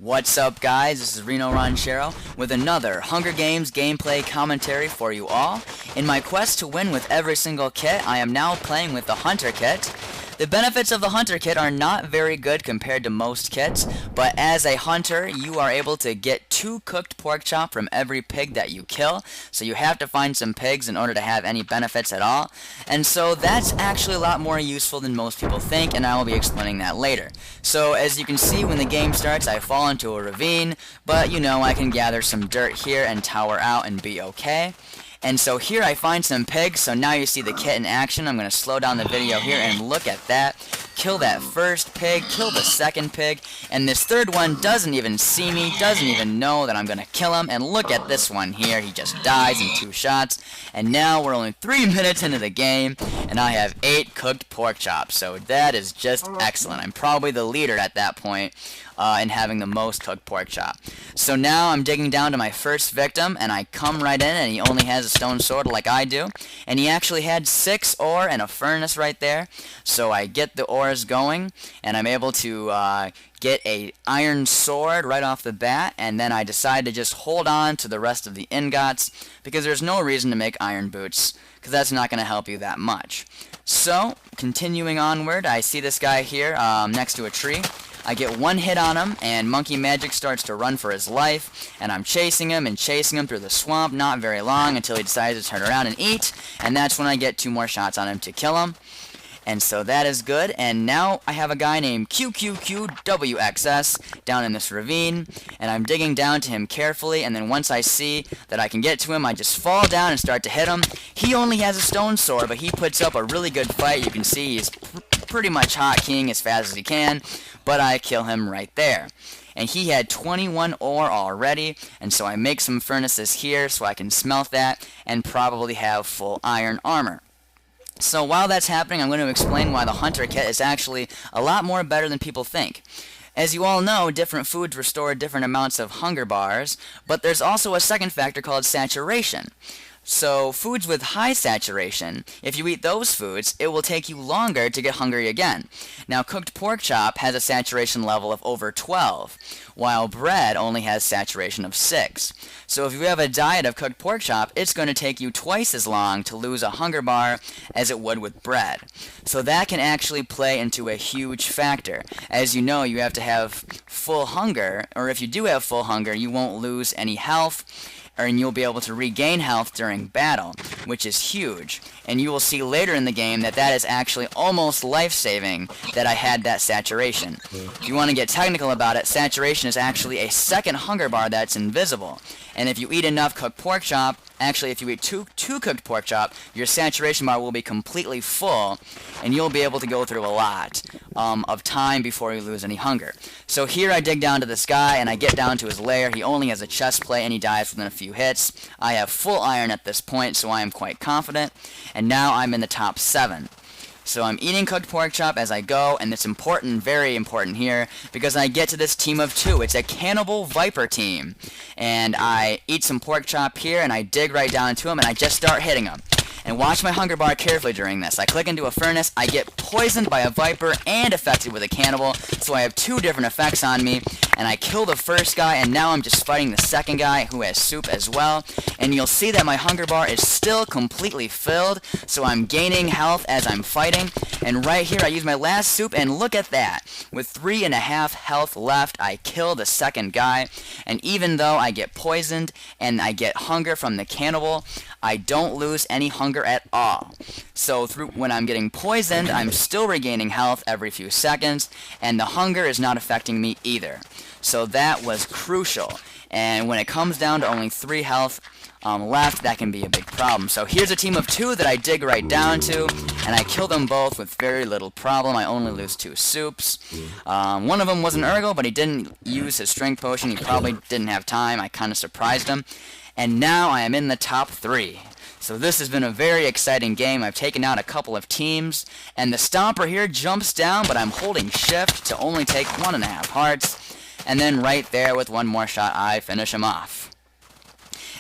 What's up, guys? This is rinoranchero with another Hunger Games gameplay commentary for you all. In my quest to win with every single kit, I am now playing with the Hunter kit. The benefits of the Hunter kit are not very good compared to most kits, but as a hunter, you are able to get 2 cooked pork chop from every pig that you kill, so you have to find some pigs in order to have any benefits at all, and so that's actually a lot more useful than most people think, and I will be explaining that later. So as you can see, when the game starts, I fall into a ravine, but you know, I can gather some dirt here and tower out and be okay. And so here I find some pigs, so now you see the kit in action. I'm going to slow down the video here and look at that. Kill that first pig, kill the second pig, and this third one doesn't even see me, doesn't even know that I'm going to kill him. And look at this one here, he just dies in 2 shots. And now we're only 3 minutes into the game, and I have 8 cooked pork chops, so that is just excellent. I'm probably the leader at that point in having the most cooked pork chop. So now I'm digging down to my first victim, and I come right in, and he only has a stone sword like I do, and he actually had 6 ore and a furnace right there. So I get the ores going, and I'm able to get a iron sword right off the bat, and then I decide to just hold on to the rest of the ingots because there's no reason to make iron boots because that's not going to help you that much. So continuing onward, I see this guy here next to a tree. I get 1 hit on him, and Monkey Magic starts to run for his life, and I'm chasing him through the swamp, not very long, until he decides to turn around and eat, and that's when I get 2 more shots on him to kill him. And so that is good, and now I have a guy named QQQWXS down in this ravine, and I'm digging down to him carefully, and then once I see that I can get to him, I just fall down and start to hit him. He only has a stone sword, but he puts up a really good fight. You can see he's pretty much hotkeying as fast as he can, but I kill him right there. And he had 21 ore already, and so I make some furnaces here so I can smelt that and probably have full iron armor. So while that's happening, I'm going to explain why the Hunter kit is actually a lot more better than people think. As you all know, different foods restore different amounts of hunger bars, but there's also a second factor called saturation. So foods with high saturation, if you eat those foods, it will take you longer to get hungry again. Now cooked pork chop has a saturation level of over 12, while bread only has saturation of 6. So if you have a diet of cooked pork chop, it's going to take you twice as long to lose a hunger bar as it would with bread. So that can actually play into a huge factor. As you know, you have to have full hunger, or if you do have full hunger, you won't lose any health, and you'll be able to regain health during battle, which is huge. And you will see later in the game that that is actually almost life-saving that I had that saturation. If you want to get technical about it, saturation is actually a second hunger bar that's invisible. And if you eat enough cooked pork chop, actually if you eat two cooked pork chop, your saturation bar will be completely full, and you'll be able to go through a lot of time before you lose any hunger. So here I dig down to this guy, and I get down to his lair. He only has a chest plate, and he dies within a few hits. I have full iron at this point, so I am quite confident. And now I'm in the top 7. So I'm eating cooked pork chop as I go, and it's important, very important here, because I get to this team of 2. It's a Cannibal Viper team. And I eat some pork chop here, and I dig right down to him, and I just start hitting him. And watch my hunger bar carefully during this. I click into a furnace, I get poisoned by a viper and affected with a cannibal, so I have 2 different effects on me, and I kill the first guy, and now I'm just fighting the second guy who has soup as well, and you'll see that my hunger bar is still completely filled, so I'm gaining health as I'm fighting, and right here I use my last soup, and look at that. With 3.5 health left, I kill the second guy, and even though I get poisoned and I get hunger from the cannibal, I don't lose any hunger at all. So when I'm getting poisoned, I'm still regaining health every few seconds, and the hunger is not affecting me either. So that was crucial. And when it comes down to only 3 health left, that can be a big problem. So here's a team of 2 that I dig right down to, and I kill them both with very little problem. I only lose 2 soups. One of them was an Urgo, but he didn't use his strength potion. He probably didn't have time. I kind of surprised him. And now I am in the top 3. So this has been a very exciting game. I've taken out a couple of teams, and the Stomper here jumps down, but I'm holding shift to only take 1.5 hearts, and then right there with 1 more shot, I finish him off.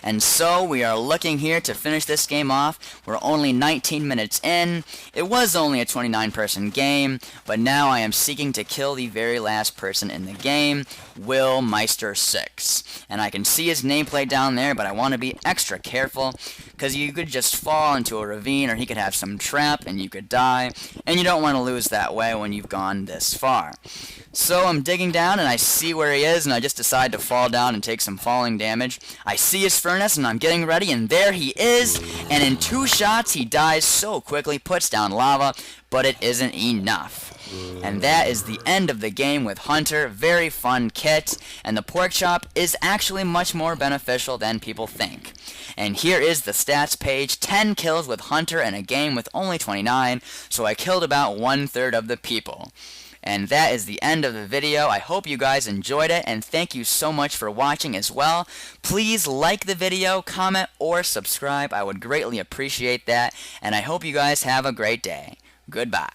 And so we are looking here to finish this game off. We're only 19 minutes in. It was only a 29-person game, but now I am seeking to kill the very last person in the game, Will Meister 6. And I can see his nameplate down there, but I want to be extra careful, because you could just fall into a ravine, or he could have some trap, and you could die, and you don't want to lose that way when you've gone this far. So I'm digging down, and I see where he is, and I just decide to fall down and take some falling damage. I see his furnace, and I'm getting ready, and there he is, and in 2 shots he dies so quickly, puts down lava, but it isn't enough. And that is the end of the game with Hunter. Very fun kit, and the pork chop is actually much more beneficial than people think. And here is the stats page: 10 kills with Hunter in a game with only 29, so I killed about 1/3 of the people. And that is the end of the video. I hope you guys enjoyed it, and thank you so much for watching as well. Please like the video, comment, or subscribe. I would greatly appreciate that, and I hope you guys have a great day. Goodbye.